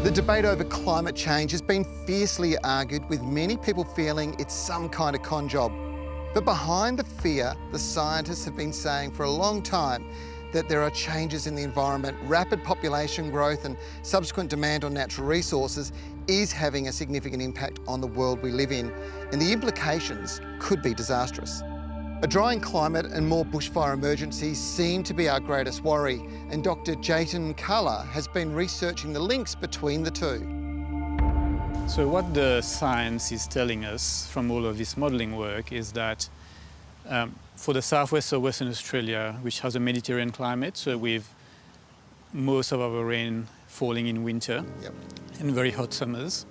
The debate over climate change has been fiercely argued, with many people feeling it's some kind of con job. But behind the fear, the scientists have been saying for a long time that there are changes in the environment, rapid population growth and subsequent demand on natural resources is having a significant impact on the world we live in, and the implications could be disastrous. A drying climate and more bushfire emergencies seem to be our greatest worry, and Dr. Jayton Kalla has been researching the links between the two. So what the science is telling us from all of this modelling work is that for the southwest of Western Australia, which has a Mediterranean climate, so with most of our rain falling in winter and very hot summers,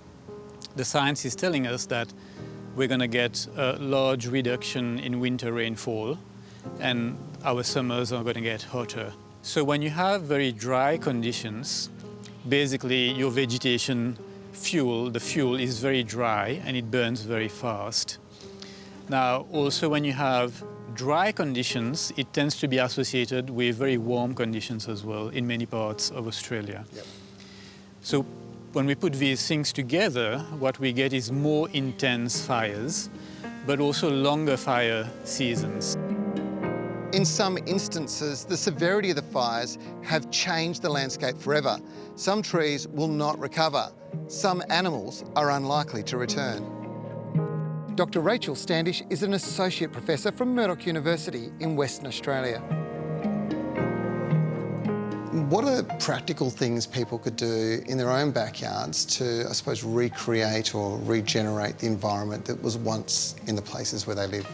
the science is telling us that we're going to get a large reduction in winter rainfall and our summers are going to get hotter. So when you have very dry conditions, basically your vegetation fuel, the fuel is very dry and it burns very fast. Now, also when you have dry conditions, it tends to be associated with very warm conditions as well in many parts of Australia. So when we put these things together, what we get is more intense fires, but also longer fire seasons. In some instances, the severity of the fires have changed the landscape forever. Some trees will not recover. Some animals are unlikely to return. Dr. Rachel Standish is an associate professor from Murdoch University in Western Australia. What are practical things people could do in their own backyards to, I suppose, recreate or regenerate the environment that was once in the places where they live?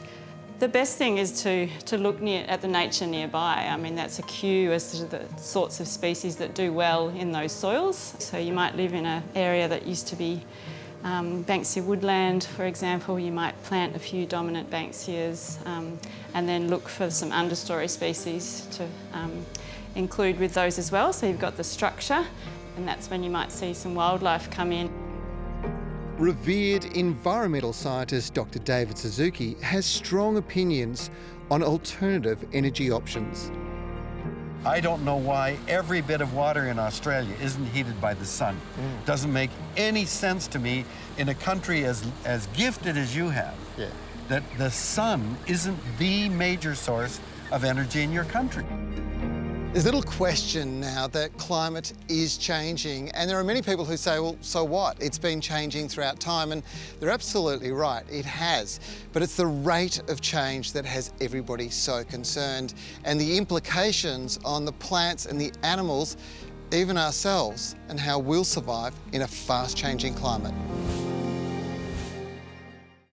The best thing is to look at the nature nearby. I mean, that's a cue as to the sorts of species that do well in those soils. So you might live in an area that used to be Banksia woodland, for example. You might plant a few dominant Banksias and then look for some understory species to include with those as well. So you've got the structure, and that's when you might see some wildlife come in. Revered environmental scientist Dr. David Suzuki has strong opinions on alternative energy options. I don't know why every bit of water in Australia isn't heated by the sun. Doesn't make any sense to me in a country as gifted as you have, that the sun isn't the major source of energy in your country. There's little question now that climate is changing, and there are many people who say, well, so what? It's been changing throughout time, and they're absolutely right, it has. But it's the rate of change that has everybody so concerned, and the implications on the plants and the animals, even ourselves, and how we'll survive in a fast-changing climate.